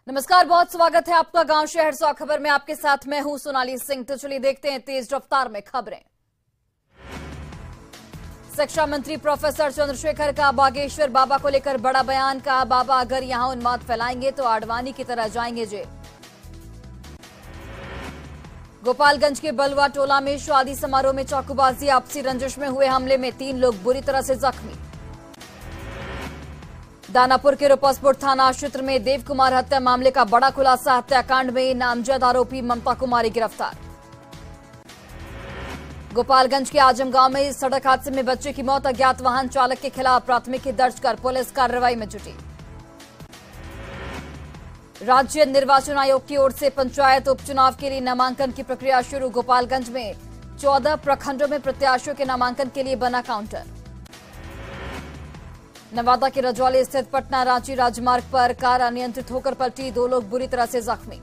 नमस्कार, बहुत स्वागत है आपका गांव शहर 100 खबर में। आपके साथ मैं हूं सोनाली सिंह। तो चलिए देखते हैं तेज रफ्तार में खबरें। शिक्षा मंत्री प्रोफेसर चंद्रशेखर का बागेश्वर बाबा को लेकर बड़ा बयान। का बाबा अगर यहां उन्माद फैलाएंगे तो आडवाणी की तरह जाएंगे जेल। गोपालगंज के बलवा टोला में शादी समारोह में चाकूबाजी, आपसी रंजिश में हुए हमले में 3 लोग बुरी तरह से जख्मी। दानापुर के रुपसपुर थाना क्षेत्र में देव कुमार हत्या मामले का बड़ा खुलासा। हत्याकांड में नामजद आरोपी ममता कुमारी गिरफ्तार। गोपालगंज के आजमगांव में सड़क हादसे में बच्चे की मौत, अज्ञात वाहन चालक के खिलाफ प्राथमिकी दर्ज कर पुलिस कार्रवाई में जुटी। राज्य निर्वाचन आयोग की ओर से पंचायत उपचुनाव के लिए नामांकन की प्रक्रिया शुरू। गोपालगंज में 14 प्रखंडों में प्रत्याशियों के नामांकन के लिए बना काउंटर। नवादा के रजौली स्थित पटना रांची राजमार्ग पर कार अनियंत्रित होकर पलटी, 2 लोग बुरी तरह से जख्मी।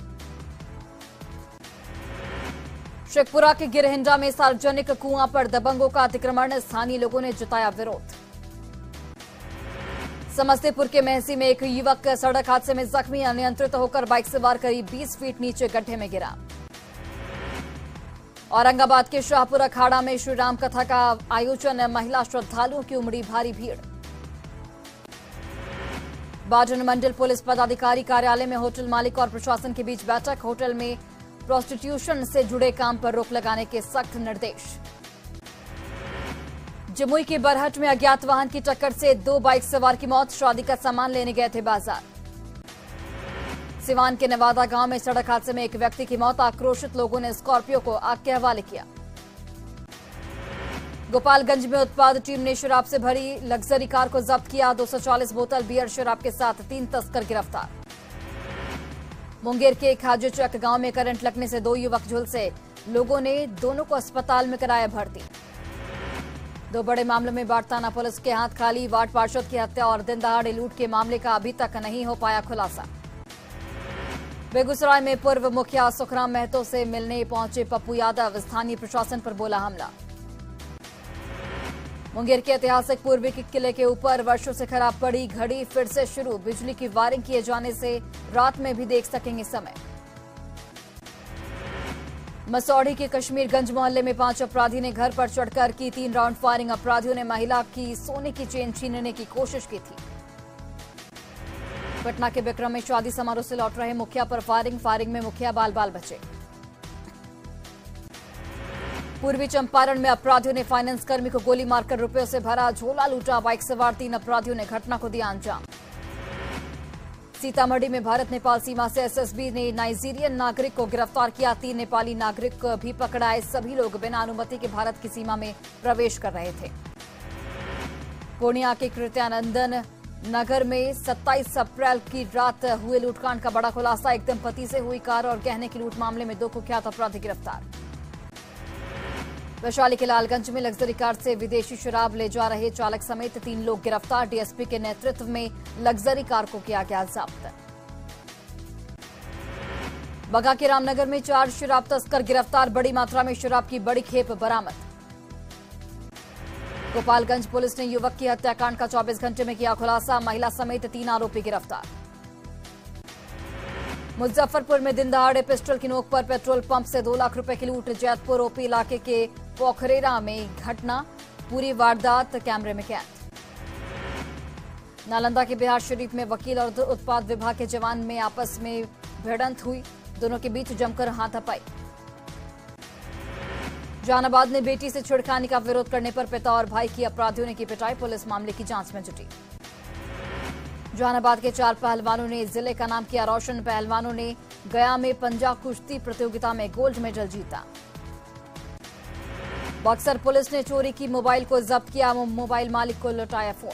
शेखपुरा के गिरहिंडा में सार्वजनिक कुआं पर दबंगों का अतिक्रमण, स्थानीय लोगों ने जताया विरोध। समस्तीपुर के मेहसी में एक युवक सड़क हादसे में जख्मी, अनियंत्रित होकर बाइक सवार करीब 20 फीट नीचे गड्ढे में गिरा। औरंगाबाद के शाहपुर अखाड़ा में श्रीराम कथा का आयोजन, महिला श्रद्धालुओं की उमड़ी भारी भीड़। बाजन मंडल पुलिस पदाधिकारी कार्यालय में होटल मालिक और प्रशासन के बीच बैठक, होटल में प्रोस्टिट्यूशन से जुड़े काम पर रोक लगाने के सख्त निर्देश। जमुई के बरहट में अज्ञात वाहन की टक्कर से 2 बाइक सवार की मौत, शादी का सामान लेने गए थे बाजार। सिवान के नवादा गांव में सड़क हादसे में एक व्यक्ति की मौत, आक्रोशित लोगों ने स्कॉर्पियो को आग के हवाले किया। गोपालगंज में उत्पाद टीम ने शराब से भरी लग्जरी कार को जब्त किया, 240 बोतल बियर शराब के साथ 3 तस्कर गिरफ्तार। मुंगेर के खाजूचक गांव में करंट लगने से 2 युवक झुलसे, लोगों ने दोनों को अस्पताल में कराया भर्ती। 2 बड़े मामलों में बाड़ताना पुलिस के हाथ खाली, वार्ड पार्षद की हत्या और दिन दहाड़े लूट के मामले का अभी तक नहीं हो पाया खुलासा। बेगूसराय में पूर्व मुखिया सुखराम महतो से मिलने पहुंचे पप्पू यादव, स्थानीय प्रशासन पर बोला हमला। मुंगेर के ऐतिहासिक पूर्वी किले के ऊपर वर्षों से खराब पड़ी घड़ी फिर से शुरू, बिजली की वायरिंग किए जाने से रात में भी देख सकेंगे समय। मसौढ़ी के कश्मीरगंज मोहल्ले में 5 अपराधी ने घर पर चढ़कर की 3 राउंड फायरिंग, अपराधियों ने महिला की सोने की चेन छीनने की कोशिश की थी। पटना के विक्रम में शादी समारोह से लौट रहे मुखिया पर फायरिंग में मुखिया बाल बाल बचे। पूर्वी चंपारण में अपराधियों ने फाइनेंस कर्मी को गोली मारकर रुपयों से भरा झोला लूटा, बाइक सवार 3 अपराधियों ने घटना को दिया अंजाम। सीतामढ़ी में भारत नेपाल सीमा से एसएसबी ने नाइजीरियन नागरिक को गिरफ्तार किया, 3 नेपाली नागरिक भी पकड़ाए, सभी लोग बिना अनुमति के भारत की सीमा में प्रवेश कर रहे थे। पूर्णिया के कृत्यानंदन नगर में 27 अप्रैल की रात हुए लूटकांड का बड़ा खुलासा, एक दंपति से हुई कार और गहने की लूट मामले में 2 कुख्यात अपराधी गिरफ्तार। वैशाली के लालगंज में लग्जरी कार से विदेशी शराब ले जा रहे चालक समेत 3 लोग गिरफ्तार, डीएसपी के नेतृत्व में लग्जरी कार को किया गया जब्त। बगा के रामनगर में 4 शराब तस्कर गिरफ्तार, बड़ी मात्रा में शराब की बड़ी खेप बरामद। गोपालगंज पुलिस ने युवक की हत्याकांड का 24 घंटे में किया खुलासा, महिला समेत 3 आरोपी गिरफ्तार। मुजफ्फरपुर में दिन दहाड़े पिस्टल की नोक पर पेट्रोल पंप से 2 लाख रुपए की लूट, जैतपुर ओपी इलाके के पोखरेरा में घटना, पूरी वारदात कैमरे में कैद। नालंदा के बिहार शरीफ में वकील और उत्पाद विभाग के जवान में आपस में भिड़ंत हुई, दोनों के बीच जमकर हाथापाई। जहानाबाद में बेटी से छेड़खानी का विरोध करने पर पिता और भाई की अपराधियों ने की पिटाई, पुलिस मामले की जांच में जुटी। जहानाबाद के 4 पहलवानों ने जिले का नाम किया रोशन, पहलवानों ने गया में पंजा कुश्ती प्रतियोगिता में गोल्ड मेडल जीता। बक्सर पुलिस ने चोरी की मोबाइल को जब्त किया, मोबाइल मालिक को लौटाया फोन।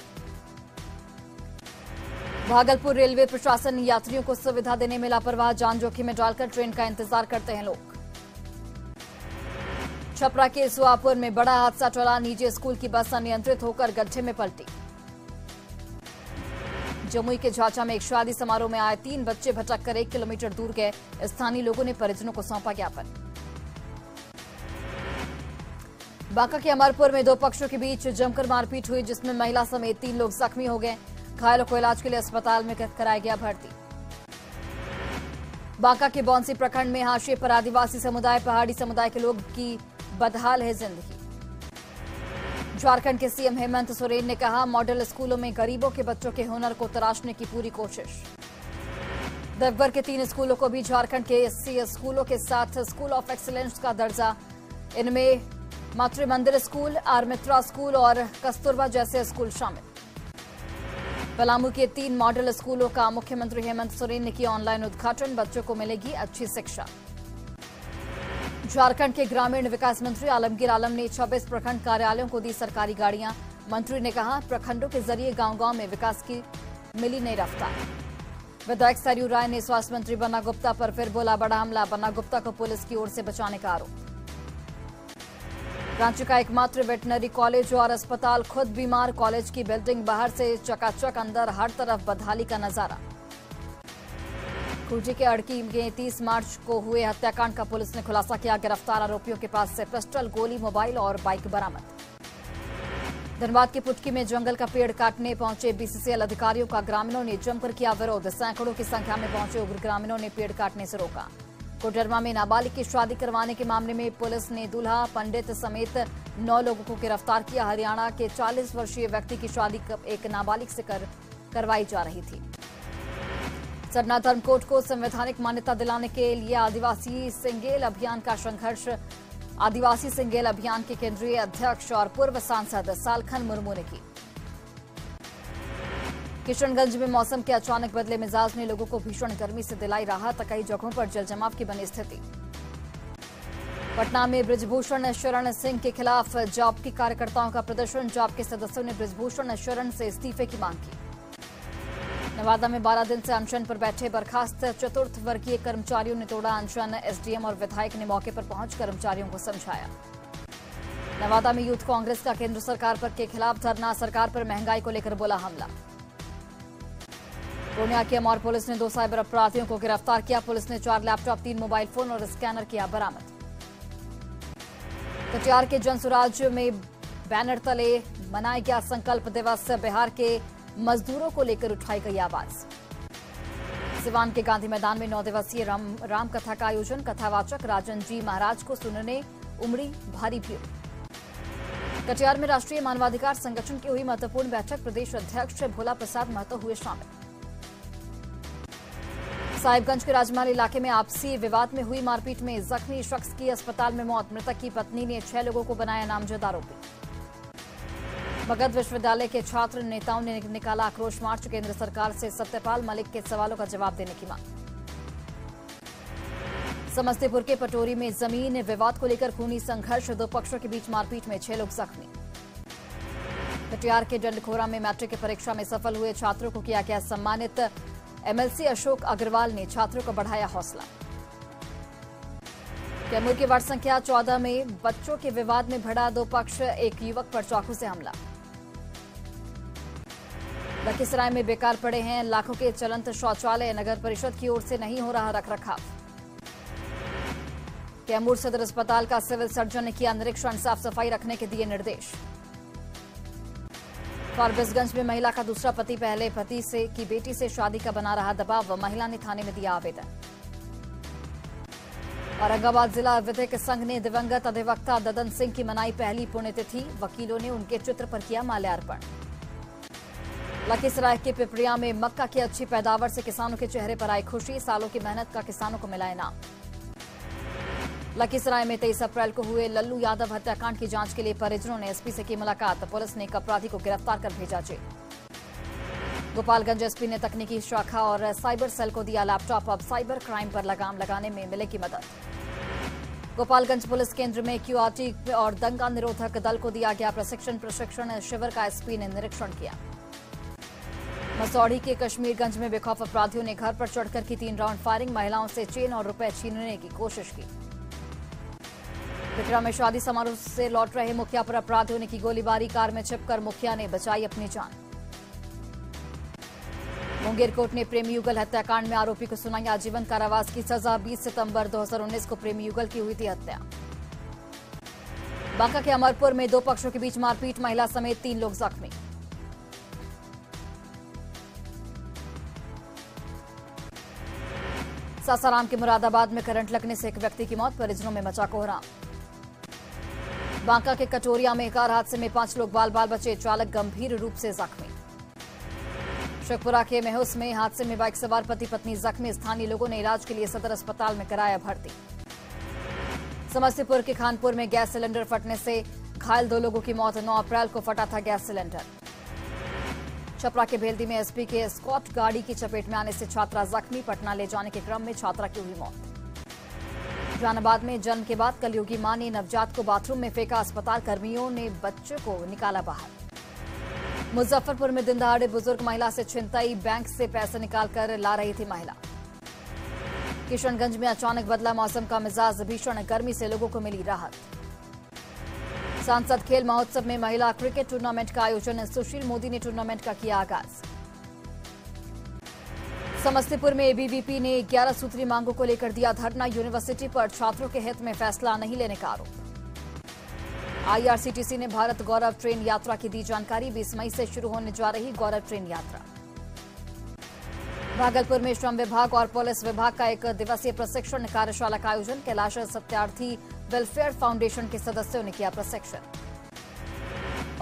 भागलपुर रेलवे प्रशासन यात्रियों को सुविधा देने में लापरवाह, जान जोखिम में डालकर ट्रेन का इंतजार करते हैं लोग। छपरा के सुहापुर में बड़ा हादसा टला, निजी स्कूल की बस अनियंत्रित होकर गड्ढे में पलटी। जमुई के झाझा में एक शादी समारोह में आए 3 बच्चे भटक कर 1 किलोमीटर दूर गए, स्थानीय लोगों ने परिजनों को सौंपा ज्ञापन। बांका के अमरपुर में 2 पक्षों के बीच जमकर मारपीट हुई, जिसमें महिला समेत 3 लोग जख्मी हो गए, घायलों को इलाज के लिए अस्पताल में कराया गया भर्ती। बांका के बौंसी प्रखंड में हाशिए पर आदिवासी समुदाय, पहाड़ी समुदाय के लोग की बदहाल है जिंदगी। झारखंड के सीएम हेमंत सोरेन ने कहा, मॉडल स्कूलों में गरीबों के बच्चों के हुनर को तराशने की पूरी कोशिश। देवघर के 3 स्कूलों को भी झारखंड के एससी स्कूलों के साथ स्कूल ऑफ एक्सीलेंस का दर्जा। इनमें मातृ मंदिर स्कूल, आर मित्रा स्कूल और कस्तूरबा जैसे स्कूल शामिल। पलामू के 3 मॉडल स्कूलों का मुख्यमंत्री हेमंत सोरेन ने किया ऑनलाइन उद्घाटन, बच्चों को मिलेगी अच्छी शिक्षा। झारखंड के ग्रामीण विकास मंत्री आलमगीर आलम ने 26 प्रखंड कार्यालयों को दी सरकारी गाड़ियां। मंत्री ने कहा, प्रखंडों के जरिए गांव-गांव में विकास की मिली नई रफ्तार। विधायक सरयू राय ने स्वास्थ्य मंत्री बन्ना गुप्ता पर फिर बोला बड़ा हमला, बन्ना गुप्ता को पुलिस की ओर से बचाने का आरोप। रांची का एकमात्र वेटनरी कॉलेज और अस्पताल खुद बीमार, कॉलेज की बिल्डिंग बाहर से चकाचक, अंदर हर तरफ बदहाली का नजारा। खूंटी के अड़की में 30 मार्च को हुए हत्याकांड का पुलिस ने खुलासा किया, गिरफ्तार आरोपियों के पास से पिस्टल, गोली, मोबाइल और बाइक बरामद। धनबाद के पुटकी में जंगल का पेड़ काटने पहुंचे बीसीसीएल अधिकारियों का ग्रामीणों ने जमकर किया विरोध, सैकड़ों की संख्या में पहुंचे उग्र ग्रामीणों ने पेड़ काटने से रोका। कोडरमा में नाबालिग की शादी करवाने के मामले में पुलिस ने दूल्हा पंडित समेत 9 लोगों को गिरफ्तार किया। हरियाणा के 40 वर्षीय व्यक्ति की शादी एक नाबालिग से करवाई जा रही थी। सरना धर्मकोट को संवैधानिक मान्यता दिलाने के लिए आदिवासी सिंगेल अभियान का संघर्ष। आदिवासी सिंगेल अभियान के केंद्रीय अध्यक्ष और पूर्व सांसद सालखन मुर्मू ने की। किशनगंज में मौसम के अचानक बदले मिजाज ने लोगों को भीषण गर्मी से दिलाई राहत, कई जगहों पर जलजमाव की बनी स्थिति। पटना में बृजभूषण शरण सिंह के खिलाफ जॉब के कार्यकर्ताओं का प्रदर्शन, जॉब के सदस्यों ने बृजभूषण शरण से इस्तीफे की मांग की। नवादा में 12 दिन से अनशन पर बैठे बर्खास्त चतुर्थ वर्गीय कर्मचारियों ने तोड़ा अनशन, एसडीएम और विधायक ने मौके पर पहुंच कर्मचारियों को समझाया। नवादा में यूथ कांग्रेस का केंद्र सरकार पर के खिलाफ धरना, सरकार पर महंगाई को लेकर बोला हमला। पूर्णिया की अमौर पुलिस ने 2 साइबर अपराधियों को गिरफ्तार किया, पुलिस ने 4 लैपटॉप, 3 मोबाइल फोन और स्कैनर किया बरामद। कटिहार के जनसुराज में बैनर तले मनाया गया संकल्प दिवस, बिहार के मजदूरों को लेकर उठाई गई आवाज। सिवान के गांधी मैदान में 9 दिवसीय राम कथा का आयोजन, कथावाचक राजन जी महाराज को सुनने उमड़ी भारी भीड़। कटिहार में राष्ट्रीय मानवाधिकार संगठन की हुई महत्वपूर्ण बैठक, प्रदेश अध्यक्ष भोला प्रसाद महतो हुए शामिल। साहिबगंज के राजमहल इलाके में आपसी विवाद में हुई मारपीट में जख्मी शख्स की अस्पताल में मौत, मृतक की पत्नी ने 6 लोगों को बनाया नामजद आरोपी। मगध विश्वविद्यालय के छात्र नेताओं ने निकाला आक्रोश मार्च, केंद्र सरकार से सत्यपाल मलिक के सवालों का जवाब देने की मांग। समस्तीपुर के पटोरी में जमीन विवाद को लेकर खूनी संघर्ष, 2 पक्षों के बीच मारपीट में 6 लोग जख्मी। कटिहार के डंडखोरा में मैट्रिक की परीक्षा में सफल हुए छात्रों को किया गया सम्मानित, एमएलसी अशोक अग्रवाल ने छात्रों को बढ़ाया हौसला। कैमूर की वार्ड संख्या 14 में बच्चों के विवाद में भिड़ा 2 पक्ष, एक युवक पर चाकू से हमला। लखीसराय में बेकार पड़े हैं लाखों के चलंत शौचालय, नगर परिषद की ओर से नहीं हो रहा रखरखाव। कैमूर सदर अस्पताल का सिविल सर्जन ने किया निरीक्षण, साफ सफाई रखने के दिए निर्देश। फारबिसगंज में महिला का दूसरा पति पहले पति से की बेटी से शादी का बना रहा दबाव, महिला ने थाने में दिया आवेदन। औरंगाबाद जिला विधिक संघ ने दिवंगत अधिवक्ता ददन सिंह की मनाई पहली पुण्यतिथि, वकीलों ने उनके चित्र पर किया माल्यार्पण। लखीसराय के पिपरिया में मक्का की अच्छी पैदावार से किसानों के चेहरे पर आई खुशी, सालों की मेहनत का किसानों को मिला इनाम। लखीसराय में 23 अप्रैल को हुए लल्लू यादव हत्याकांड की जांच के लिए परिजनों ने एसपी से की मुलाकात, पुलिस ने एक अपराधी को गिरफ्तार कर भेजा जेल। गोपालगंज एसपी ने तकनीकी शाखा और साइबर सेल को दिया लैपटॉप, अब साइबर क्राइम पर लगाम लगाने में मिलेगी मदद। गोपालगंज पुलिस केंद्र में क्यूआरटी और दंगा निरोधक दल को दिया गया प्रशिक्षण शिविर का एसपी ने निरीक्षण किया। मसौढ़ी के कश्मीरगंज में बेखौफ अपराधियों ने घर पर चढ़कर की 3 राउंड फायरिंग, महिलाओं से चेन और रुपए छीनने की कोशिश की। बिकरा में शादी समारोह से लौट रहे मुखिया पर अपराधियों ने की गोलीबारी, कार में छिपकर मुखिया ने बचाई अपनी जान। मुंगेर कोर्ट ने प्रेमी युगल हत्याकांड में आरोपी को सुनाई आजीवन कारावास की सजा, 20 सितंबर 2019 को प्रेमी युगल की हुई थी हत्या। बांका के अमरपुर में 2 पक्षों के बीच मारपीट, महिला समेत 3 लोग जख्मी। सासाराम के मुरादाबाद में करंट लगने से एक व्यक्ति की मौत, परिजनों में मचा कोहराम। बांका के कटोरिया में कार हादसे में 5 लोग बाल बाल बचे, चालक गंभीर रूप से जख्मी। शेखपुरा के मेहुस में हादसे में बाइक सवार पति पत्नी जख्मी, स्थानीय लोगों ने इलाज के लिए सदर अस्पताल में कराया भर्ती। समस्तीपुर के खानपुर में गैस सिलेंडर फटने से घायल 2 लोगों की मौत, 9 अप्रैल को फटा था गैस सिलेंडर। छपरा के भेल्दी में एसपी के स्कॉट गाड़ी की चपेट में आने से छात्रा जख्मी, पटना ले जाने के क्रम में छात्रा की हुई मौत। जहानाबाद में जन्म के बाद कलयुगी मां ने नवजात को बाथरूम में फेंका, अस्पताल कर्मियों ने बच्चे को निकाला बाहर। मुजफ्फरपुर में दिन दहाड़े बुजुर्ग महिला से छिनताई, बैंक से पैसे निकालकर ला रही थी महिला। किशनगंज में अचानक बदला मौसम का मिजाज, भीषण गर्मी से लोगों को मिली राहत। सांसद खेल महोत्सव में महिला क्रिकेट टूर्नामेंट का आयोजन, सुशील मोदी ने टूर्नामेंट का किया आगाज। समस्तीपुर में एबीवीपी ने 11 सूत्री मांगों को लेकर दिया धरना, यूनिवर्सिटी पर छात्रों के हित में फैसला नहीं लेने का आरोप। आईआरसीटीसी ने भारत गौरव ट्रेन यात्रा की दी जानकारी, 20 मई से शुरू होने जा रही गौरव ट्रेन यात्रा। भागलपुर में श्रम विभाग और पुलिस विभाग का 1 दिवसीय प्रशिक्षण कार्यशाला का आयोजन, कैलाश सत्यार्थी वेलफेयर फाउंडेशन के सदस्यों ने किया प्रशिक्षण।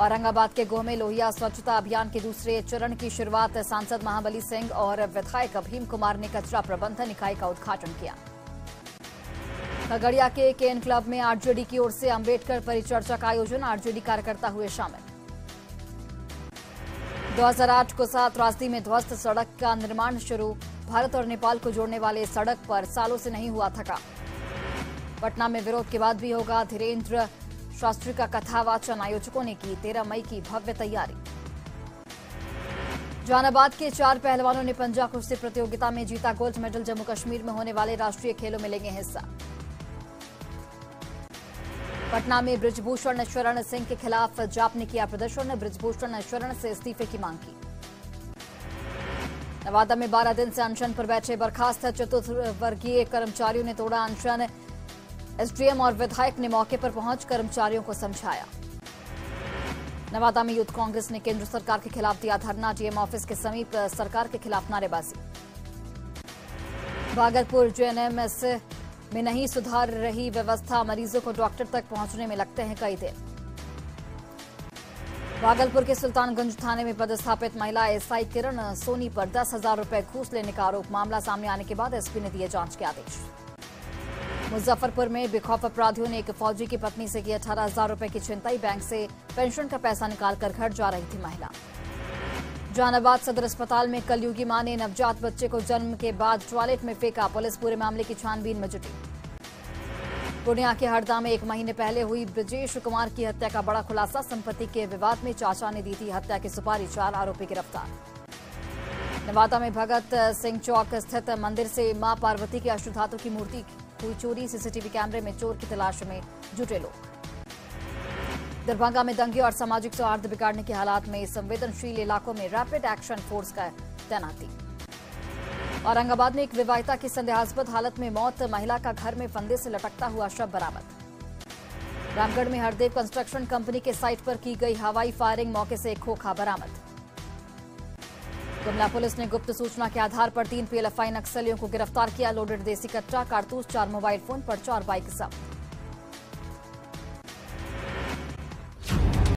औरंगाबाद के गोह में लोहिया स्वच्छता अभियान के दूसरे चरण की शुरुआत, सांसद महाबली सिंह और विधायक भीम कुमार ने कचरा प्रबंधन इकाई का उद्घाटन किया। खगड़िया के केएन क्लब में आरजेडी की ओर से अंबेडकर परिचर्चा का आयोजन, आरजेडी कार्यकर्ता हुए शामिल। 2008 को 7 त्रासदी में ध्वस्त सड़क का निर्माण शुरू, भारत और नेपाल को जोड़ने वाले सड़क पर सालों से नहीं हुआ था काम। पटना में विरोध के बाद भी होगा धीरेन्द्र शास्त्री का कथावाचन, आयोजकों ने की 13 मई की भव्य तैयारी। जहानाबाद के 4 पहलवानों ने पंजा कुश्ती प्रतियोगिता में जीता गोल्ड मेडल, जम्मू कश्मीर में होने वाले राष्ट्रीय खेलों में लेंगे हिस्सा। पटना में बृजभूषण शरण सिंह के खिलाफ जाप ने किया प्रदर्शन, बृजभूषण शरण से इस्तीफे की मांग की। नवादा में 12 दिन से अनशन पर बैठे बर्खास्त चतुर्थ वर्गीय कर्मचारियों ने तोड़ा अनशन, एसडीएम और विधायक ने मौके पर पहुंच कर्मचारियों को समझाया। नवादा में यूथ कांग्रेस ने केंद्र सरकार के खिलाफ दिया धरना, डीएम ऑफिस के समीप सरकार के खिलाफ नारेबाजी। भागलपुर जेएनएमएस में नहीं सुधार रही व्यवस्था, मरीजों को डॉक्टर तक पहुंचने में लगते हैं कई दिन। भागलपुर के सुल्तानगंज थाने में पदस्थापित महिला एसआई किरण सोनी पर 10,000 रुपए घूस लेने का आरोप, मामला सामने आने के बाद एसपी ने दिए जांच के आदेश। मुजफ्फरपुर में बेखौफ अपराधियों ने एक फौजी की पत्नी से की 18,000 रुपए की छिनताई, बैंक से पेंशन का पैसा निकालकर घर जा रही थी महिला। जहानाबाद सदर अस्पताल में कलयुगी मां ने नवजात बच्चे को जन्म के बाद टॉयलेट में फेंका, पुलिस पूरे मामले की छानबीन में जुटी। पूर्णिया के हरदा में 1 महीने पहले हुई ब्रजेश कुमार की हत्या का बड़ा खुलासा, संपत्ति के विवाद में चाचा ने दी थी हत्या की सुपारी, 4 आरोपी गिरफ्तार। नवादा में भगत सिंह चौक स्थित मंदिर से मां पार्वती की अष्टधातु की मूर्ति हुई चोरी, सीसीटीवी कैमरे में चोर की तलाश में जुटे लोग। दरभंगा में दंगे और सामाजिक सौहार्द बिगाड़ने के हालात में संवेदनशील इलाकों में रैपिड एक्शन फोर्स का तैनाती। औरंगाबाद में एक विवाहिता की संदेहास्पद हालत में मौत, महिला का घर में फंदे से लटकता हुआ शव बरामद। रामगढ़ में हरदेव कंस्ट्रक्शन कंपनी के साइट पर की गई हवाई फायरिंग, मौके से एक खोखा बरामद। गुमला पुलिस ने गुप्त सूचना के आधार पर 3 पीएलएफआई नक्सलियों को गिरफ्तार किया, लोडेड देसी कट्टा, कारतूस, 4 मोबाइल फोन पर 4 बाइक जब्त।